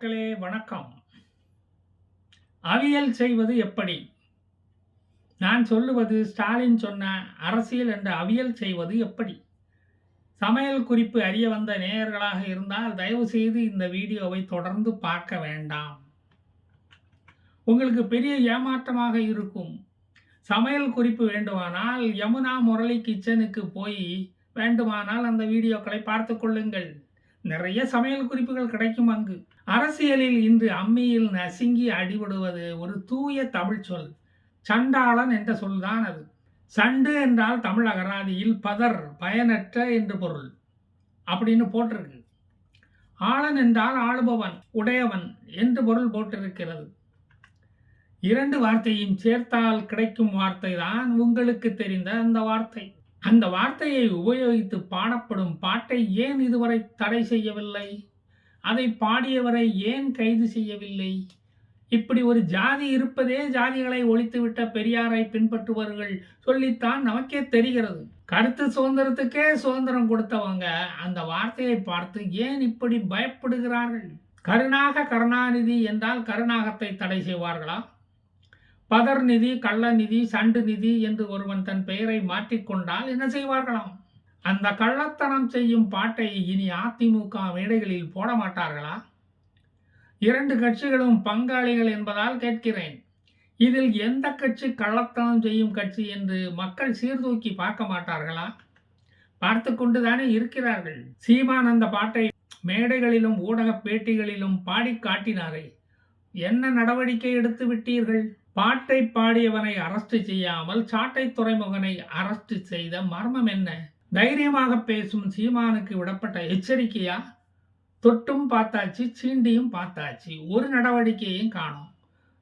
மக்களே வணக்கம். அவியல் செய்வது எப்படி? நான் சொல்லுவது ஸ்டாலின் சொன்ன அரசியல் என்ற அவியல் செய்வது எப்படி? சமையல் குறிப்பு அறிய வந்த நேயர்களாக இருந்தால் தயவு செய்து இந்த வீடியோவை தொடர்ந்து பார்க்க வேண்டாம். உங்களுக்கு பெரிய ஏமாற்றமாக இருக்கும். சமையல் குறிப்பு வேண்டுமானால் யமுனா முரளி கிச்சனுக்கு போய் வேண்டுமானால் அந்த வீடியோக்களை பார்த்துக் கொள்ளுங்கள். நிறைய சமையல் குறிப்புகள் கிடைக்கும் அங்கு. அரசியலில் இன்று அம்மியில் நசுங்கி அடிபடுவது ஒரு தூய தமிழ் சொல். சண்டாளன் என்ற சொல்தான் அது. சண்டு என்றால் தமிழ் அகராதியில் பதர், பயனற்ற என்று பொருள் அப்படின்னு போட்டிருக்கு. ஆளன் என்றால் ஆளுபவன், உடையவன் என்று பொருள் போட்டிருக்கிறது. இரண்டு வார்த்தையும் சேர்த்தால் கிடைக்கும் வார்த்தை தான் உங்களுக்கு தெரிந்த அந்த வார்த்தை. அந்த வார்த்தையை உபயோகித்து பாடப்படும் பாட்டை ஏன் இதுவரை தடை செய்யவில்லை? அதை பாடியவரை ஏன் கைது செய்யவில்லை? இப்படி ஒரு ஜாதி இருப்பதே ஜாதிகளை ஒழித்துவிட்ட பெரியாரை பின்பற்றுபவர்கள் சொல்லித்தான் நமக்கே தெரிகிறது. கருத்து சுதந்திரத்துக்கே சுதந்திரம் கொடுத்தவங்க அந்த வார்த்தையை பார்த்து ஏன் இப்படி பயப்படுகிறார்கள்? கருணாநிதி என்றால் கருணாகத்தை தடை செய்வார்களா? பதர் நிதி, கள்ள நிதி, சண்டு நிதி என்று ஒருவன் தன் பெயரை மாற்றிக்கொண்டால் என்ன செய்வார்களாம்? அந்த கள்ளத்தனம் செய்யும் பாட்டை இனி அதிமுக மேடைகளில் போட மாட்டார்களா? இரண்டு கட்சிகளும் பங்காளிகள் என்பதால் கேட்கிறேன். இதில் எந்த கட்சி கள்ளத்தனம் செய்யும் கட்சி என்று மக்கள் சீர்தூக்கி பார்க்க மாட்டார்களா? பார்த்து கொண்டுதானே இருக்கிறார்கள். சீமான் அந்த பாட்டை மேடைகளிலும் ஊடக பேட்டிகளிலும் பாடி காட்டினாரே, என்ன நடவடிக்கை எடுத்து விட்டீர்கள்? பாட்டை பாடியவனை அரஸ்ட் செய்யாமல் சாட்டை துறைமுகனை அரஸ்ட் செய்த மர்மம் என்ன? தைரியமாக பேசும் சீமானுக்கு விடப்பட்ட எச்சரிக்கையா? தொட்டும் பார்த்தாச்சு, சீண்டியும் பார்த்தாச்சு, ஒரு நடவடிக்கையும் காணோம்.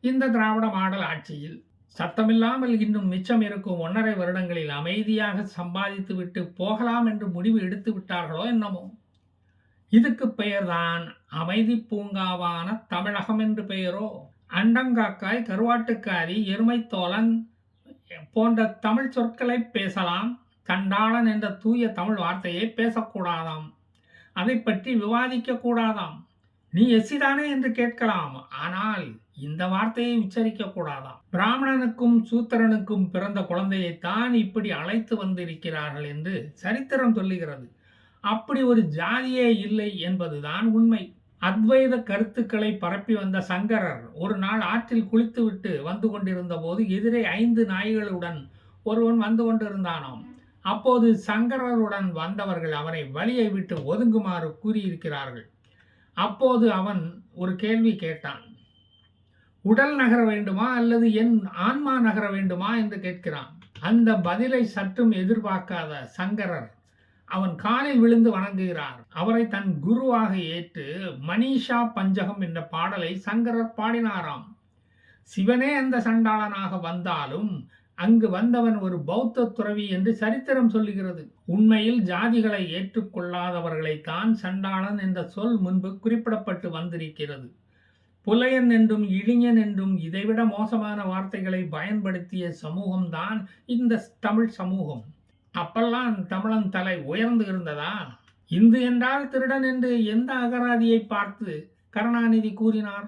இந்த திராவிட மாடல் ஆட்சியில் சத்தமில்லாமல் இன்னும் மிச்சம் இருக்கும் 1.5 வருடங்களில் அமைதியாக சம்பாதித்து விட்டு போகலாம் என்று முடிவு எடுத்து விட்டார்களோ என்னமோ. இதுக்கு பெயர்தான் அமைதி பூங்காவான தமிழகம் என்று பெயரோ? அண்டங்காக்காய், கருவாட்டுக்காரி, எருமைத்தோலன் போன்ற தமிழ் சொற்களை பேசலாம். சண்டாளன் என்ற தூய தமிழ் வார்த்தையை பேசக்கூடாதாம். அதை பற்றி விவாதிக்க கூடாதாம். நீ எசிதானே என்று கேட்கலாம், ஆனால் இந்த வார்த்தையை உச்சரிக்க கூடாதாம். பிராமணனுக்கும் சூத்திரனுக்கும் பிறந்த குழந்தையைத்தான் இப்படி அழைத்து வந்திருக்கிறார்கள் என்று சரித்திரம் சொல்லுகிறது. அப்படி ஒரு ஜாதியே இல்லை என்பதுதான் உண்மை. அத்வைத கருத்துக்களை பரப்பி வந்த சங்கரர் ஒரு நாள் ஆற்றில் குளித்துவிட்டு வந்து கொண்டிருந்த போது எதிரே 5 நாய்களுடன் ஒருவன் வந்து கொண்டிருந்தானாம். அப்போது சங்கரருடன் வந்தவர்கள் அவனை வழியை விட்டு ஒதுங்குமாறு கூறியிருக்கிறார்கள். அப்போது அவன் ஒரு கேள்வி கேட்டான். உடல் நகர வேண்டுமா அல்லது என் ஆன்மா நகர வேண்டுமா என்று கேட்கிறான். அந்த பதிலை சற்றும் எதிர்பார்க்காத சங்கரர் அவன் காலில் விழுந்து வணங்குகிறார். அவரை தன் குருவாக ஏற்று மனிஷா பஞ்சகம் என்ற பாடலை சங்கரர் பாடினாராம். சிவனே அந்த சண்டாளனாக வந்தாலும் அங்கு வந்தவன் ஒரு பௌத்த துறவி என்று சரித்திரம் சொல்லுகிறது. உண்மையில் ஜாதிகளை ஏற்றுக்கொள்ளாதவர்களைத்தான் சண்டாளன் என்ற சொல் முன்பு குறிப்பிடப்பட்டு வந்திருக்கிறது. புலையன் என்றும் இளைஞன் என்றும் இதைவிட மோசமான வார்த்தைகளை பயன்படுத்திய சமூகம்தான் இந்த தமிழ் சமூகம். அப்பெல்லாம் தமிழன் தலை உயர்ந்து இருந்ததா? இந்து என்றால் திருடன் என்று எந்த அகராதியை பார்த்து கருணாநிதி கூறினார்?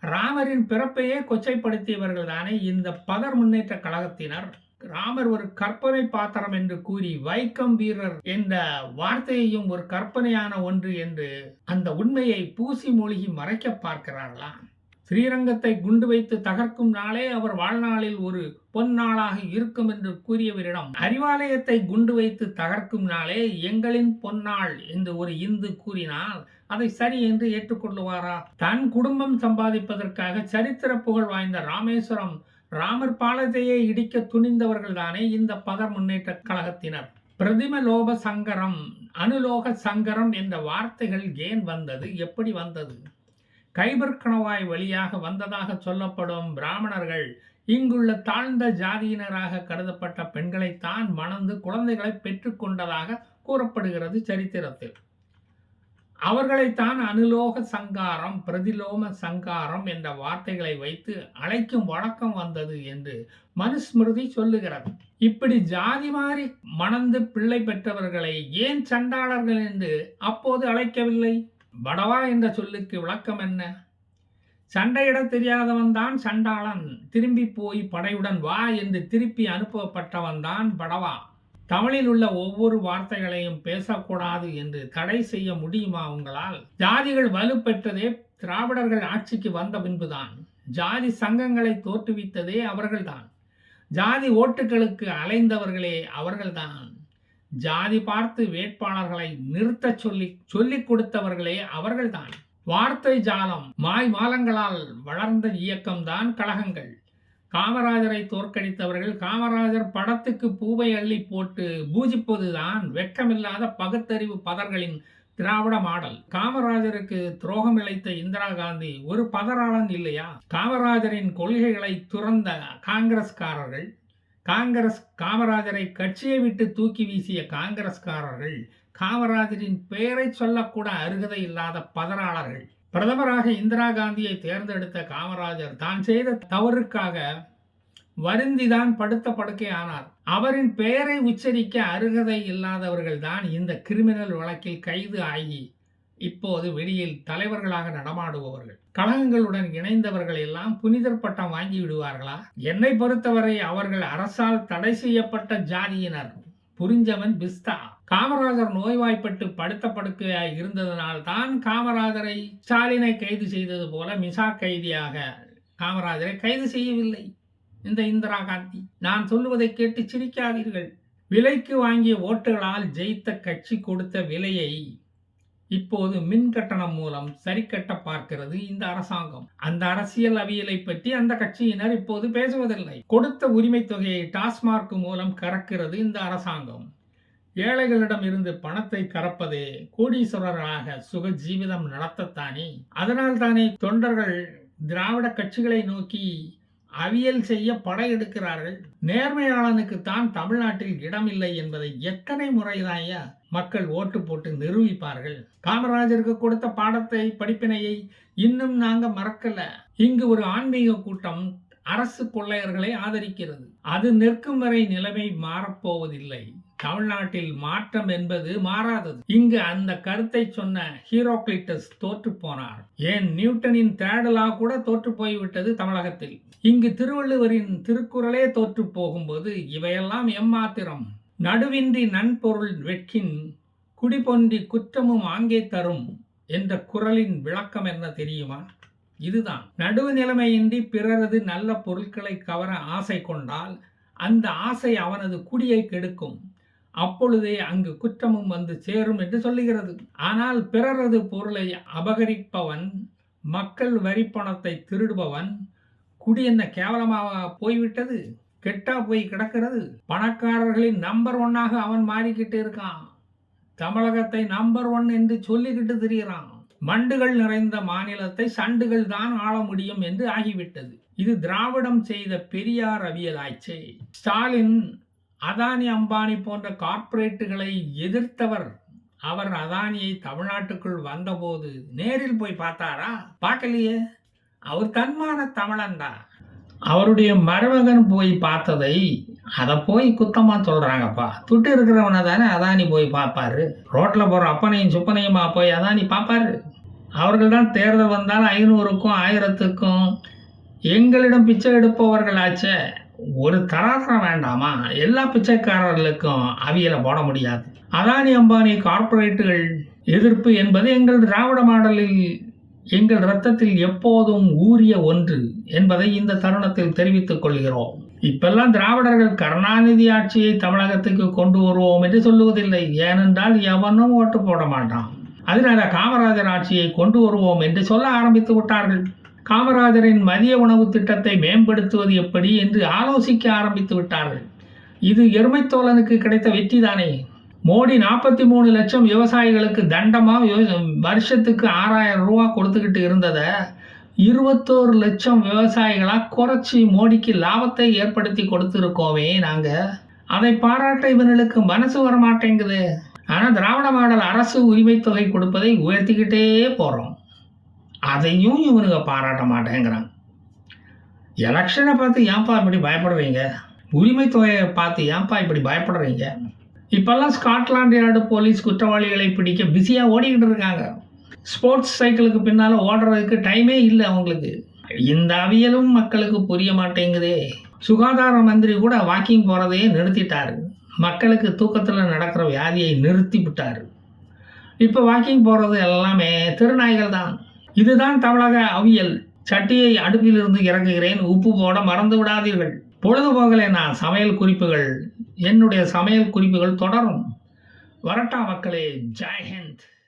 ராமரின் பிறப்பையே கொச்சைப்படுத்தியவர்கள் தானே இந்த பதர் முன்னேற்ற கழகத்தினர். ராமர் ஒரு கற்பனை பாத்திரம் என்று கூறி வைக்கம் வீரர் என்ற வார்த்தையையும் ஒரு கற்பனையான ஒன்று என்று அந்த உண்மையை பூசி மூழ்கி மறைக்க பார்க்கிறார்களா? ஸ்ரீரங்கத்தை குண்டு வைத்து தகர்க்கும் நாளே அவர் வாழ்நாளில் ஒரு பொன்னாளாக இருக்கும் என்று கூறியவரிடம் அறிவாலயத்தை குண்டு வைத்து தகர்க்கும் நாளே எங்களின் பொன்னாள் என்று ஒரு இந்து கூறினால் அதை சரி என்று ஏற்றுக்கொள்ளுவாரா? தன் குடும்பம் சம்பாதிப்பதற்காக சரித்திர புகழ் வாய்ந்த ராமேஸ்வரம் ராமர் பாலத்தையே இடிக்க துணிந்தவர்கள் தானே இந்த பதர் முன்னேற்ற கழகத்தினர். பிரதிமலோப சங்கரம், அனுலோக சங்கரம் என்ற வார்த்தைகள் ஏன் வந்தது? எப்படி வந்தது? கைபர் கணவாய் வழியாக வந்ததாக சொல்லப்படும் பிராமணர்கள் இங்குள்ள தாழ்ந்த ஜாதியினராக கருதப்பட்ட பெண்களைத்தான் மணந்து குழந்தைகளை பெற்றுக்கொண்டதாக கூறப்படுகிறது சரித்திரத்தில். அவர்களைத்தான் அனுலோக சங்காரம், பிரதிலோம சங்காரம் என்ற வார்த்தைகளை வைத்து அழைக்கும் வழக்கம் வந்தது என்று மனுஸ்மிருதி சொல்லுகிறது. இப்படி ஜாதி மாறி மணந்து பிள்ளை பெற்றவர்களை ஏன் சண்டாளர்கள் என்று அப்போது அழைக்கவில்லை? படவா என்ற சொல்லுக்கு விளக்கம் என்ன? சண்டையிடத் தெரியாதவன் தான் சண்டாளன், திரும்பி போய் படையுடன் வா என்று திருப்பி அனுப்பப்பட்டவன் தான் படவா. தமிழில் உள்ள ஒவ்வொரு வார்த்தைகளையும் பேசக்கூடாது என்று தடை செய்ய முடியுமா உங்களால்? ஜாதிகள் வலுப்பெற்றதே திராவிடர்கள் ஆட்சிக்கு வந்த பின்புதான். ஜாதி சங்கங்களை தோற்றுவித்ததே அவர்கள்தான். ஜாதி ஓட்டுகளுக்கு அலைந்தவர்களே அவர்கள்தான். ஜாதி பார்த்து வேட்பாளர்களை நிறுத்தச் சொல்லிக் கொடுத்தவர்களே அவர்கள்தான். வார்த்தை ஜாலம் மாலங்களால் வளர்ந்த இயக்கம்தான் கழகங்கள். காமராஜரை தோற்கடித்தவர்கள் காமராஜர் படத்துக்கு பூவை அள்ளி போட்டு பூஜிப்பதுதான் வெட்கமில்லாத பகுத்தறிவு பதர்களின் திராவிட மாடல். காமராஜருக்கு துரோகம் இழைத்த இந்திரா காந்தி ஒரு பதராளன் இல்லையா? காமராஜரின் கொள்கைகளை துறந்த காங்கிரஸ்காரர்கள், காமராஜரை கட்சியை விட்டு தூக்கி வீசிய காங்கிரஸ்காரர்கள், காமராஜரின் பெயரை சொல்லக்கூட அருகதை இல்லாத பதறாளர்கள். பிரதமராக இந்திரா காந்தியை தேர்ந்தெடுத்த காமராஜர் தான் செய்த தவறுக்காக வருந்திதான் படுத்த படுக்கை ஆனார். அவரின் பெயரை உச்சரிக்க அருகதை இல்லாதவர்கள் தான் இந்த கிரிமினல் வழக்கில் கைது ஆகி இப்போது வெளியில் தலைவர்களாக நடமாடுபவர்கள். கழகங்களுடன் இணைந்தவர்கள் எல்லாம் புனிதர் பட்டம் வாங்கி விடுவார்களா? என்னை பொறுத்தவரை அவர்கள் அரசால் தடை செய்யப்பட்ட ஜாதியினர். புரிஞ்சவன் பிஸ்தா. காமராஜர் நோய்வாய்ப்பட்டு படுத்த படுக்கையாய் இருந்ததனால் தான் காமராஜரை ஸ்டாலினை கைது செய்தது போல மிசா கைதியாக காமராஜரை கைது செய்யவில்லை இந்த இந்திரா காந்தி. நான் சொல்லுவதை கேட்டு சிரிக்காதீர்கள். விலைக்கு வாங்கிய ஓட்டுகளால் ஜெயித்த கட்சி கொடுத்த விலையை இப்போது மின் கட்டணம் மூலம் சரி கட்ட பார்க்கிறது இந்த அரசாங்கம். அந்த அரசியல் அவியலை பற்றி அந்த கட்சியினர் இப்போது பேசுவதில்லை. கொடுத்த உரிமை தொகையை டாஸ்மார்க் மூலம் கறக்கிறது இந்த அரசாங்கம். ஏழைகளிடம் இருந்து பணத்தை கறப்பதே கோடீஸ்வரர்களாக சுக ஜீவிதம் நடத்தத்தானே. அதனால் தானே தொண்டர்கள் திராவிட கட்சிகளை நோக்கி அவியல் செய்ய படையெடுக்கிறார்கள். நேர்மையாளனுக்கு தான் தமிழ்நாட்டில் இடமில்லை என்பதை எத்தனை முறைதாயா மக்கள் ஓட்டு போட்டு நிரூபிப்பார்கள். காமராஜருக்கு கொடுத்த பாடத்தை படிப்பினையை இன்னும் நாங்க மறக்கல. இங்கு ஒரு ஆன்மீக கூட்டம் அரசு கொள்ளையர்களை ஆதரிக்கிறது. அது நிற்கும் வரை நிலைமை மாறப்போவதில்லை. தமிழ்நாட்டில் மாற்றம் என்பது மாறாதது. இங்கு அந்த கருத்தை சொன்ன ஹீரோக்ளிட்டஸ் தோற்று போனார். ஏன் நியூட்டனின் தேர்ட் லா கூட தோற்று போய்விட்டது தமிழகத்தில். இங்கு திருவள்ளுவரின் திருக்குறளே தோற்று போகும்போது இவையெல்லாம் எம்மாத்திரம். நடுவின்றி நன்பொருள் வெட்கின் குடிபொன்றி குற்றமும் ஆங்கே தரும் என்ற குறளின் விளக்கம் என்ன தெரியுமா? இதுதான். நடுவு நிலைமையின்றி பிறரது நல்ல பொருட்களை கவர ஆசை கொண்டால் அந்த ஆசை அவனது குடியை கெடுக்கும். அப்பொழுதே அங்கு குற்றமும் வந்து சேரும் என்று சொல்லுகிறது. ஆனால் பிறரது பொருளை அபகரிப்பவன், மக்கள் வரி பணத்தை திருடுபவன் குடி என்ன கேவலமாக போய்விட்டது? கெட்டா போய் கிடக்கிறது. பணக்காரர்களின் நம்பர் 1 அவன் மாறிக்கிட்டு இருக்கான். தமிழகத்தை நம்பர் 1 என்று சொல்லிக்கிட்டு திரிகிறான். மண்டுகள் நிறைந்த மாநிலத்தை சண்டுகள் தான் ஆள முடியும் என்று ஆகிவிட்டது. இது திராவிடம் செய்த பெரியார் அவியல் ஆய்ச்சே. ஸ்டாலின் அதானி அம்பானி போன்ற கார்ப்பரேட்டுகளை எதிர்த்தவர். அவர் அதானியை தமிழ்நாட்டுக்குள் வந்தபோது நேரில் போய் பார்த்தாரா? பார்க்கலையே. அவர் தன்மான தமிழன்டா. அவருடைய மருமகன் போய் பார்த்ததை அதை போய் குத்தமா சொல்றாங்கப்பா. துட்டு இருக்கிறவனை தானே அதானி போய் பார்ப்பாரு. ரோட்ல போற அப்பனையும் சுப்பனையுமா போய் அதானி பார்ப்பாரு? அவர்கள் தான் தேர்தல் வந்தால் 500க்கும் 1000த்துக்கும் எங்களிடம் பிச்சை எடுப்பவர்கள் ஆச்சே. ஒரு தராசரம் வேண்டாமா? எல்லா பிச்சைக்காரர்களுக்கும் அவியலை போட முடியாது. அதானி அம்பானி கார்ப்பரேட்டுகள் எதிர்ப்பு என்பது எங்கள் திராவிட மாடலில் எங்கள் இரத்தத்தில் எப்போதும் ஊறிய ஒன்று என்பதை இந்த தருணத்தில் தெரிவித்துக் கொள்கிறோம். இப்பெல்லாம் திராவிடர்கள் கருணாநிதி ஆட்சியை தமிழகத்துக்கு கொண்டு வருவோம் என்று சொல்லுவதில்லை. ஏனென்றால் எவனும் ஓட்டு போட மாட்டான். அதனால காமராஜர் ஆட்சியை கொண்டு வருவோம் என்று சொல்ல ஆரம்பித்து விட்டார்கள். காமராஜரின் மதிய உணவு திட்டத்தை மேம்படுத்துவது எப்படி என்று ஆலோசிக்க ஆரம்பித்து விட்டார்கள். இது எருமைத்தோழனுக்கு கிடைத்த வெற்றி தானே. மோடி 43 லட்சம் விவசாயிகளுக்கு தண்டமா வருஷத்துக்கு 6000 ரூபா கொடுத்துக்கிட்டு இருந்ததை 21 லட்சம் விவசாயிகளா குறைச்சி மோடிக்கு லாபத்தை ஏற்படுத்தி கொடுத்துருக்கோமே நாங்க. அதை பாராட்ட இவர்களுக்கு மனசு வரமாட்டேங்குது. ஆனால் திராவிட மாடல் அரசு உரிமை தொகை கொடுப்பதை உயர்த்திக்கிட்டே போகிறோம். அதையும் இவனுங்க பாராட்ட மாட்டேங்கிறாங்க. எலெக்ஷனை பார்த்து ஏன்பா இப்படி பயப்படுறீங்க? உரிமை தொகையை பார்த்து ஏன்பா இப்படி பயப்படுறீங்க? இப்பெல்லாம் ஸ்காட்லாந்து யார்டு போலீஸ் குற்றவாளிகளை பிடிக்க பிஸியாக ஓடிக்கிட்டு இருக்காங்க. ஸ்போர்ட்ஸ் சைக்கிளுக்கு பின்னால ஓடுறதுக்கு டைமே இல்ல அவங்களுக்கு. இந்த அவியலும் மக்களுக்கு புரிய மாட்டேங்குதே. சுகாதார மந்திரி கூட வாக்கிங் போறதையே நிறுத்திட்டாரு. மக்களுக்கு தூக்கத்துல நடக்கிற வியாதியை நிறுத்தி விட்டாரு. இப்ப வாக்கிங் போறது எல்லாமே தெருநாய்கள் தான். இதுதான் தமிழக அவியல். சட்டியை அடுப்பிலிருந்து இறக்குகிறேன், உப்பு போட மறந்து விடாதீர்கள். பொழுது போகலைன்னா என்னுடைய சமையல் குறிப்புகள் தொடரும். வரட்டா மக்களே, ஜெய் ஹிந்த்.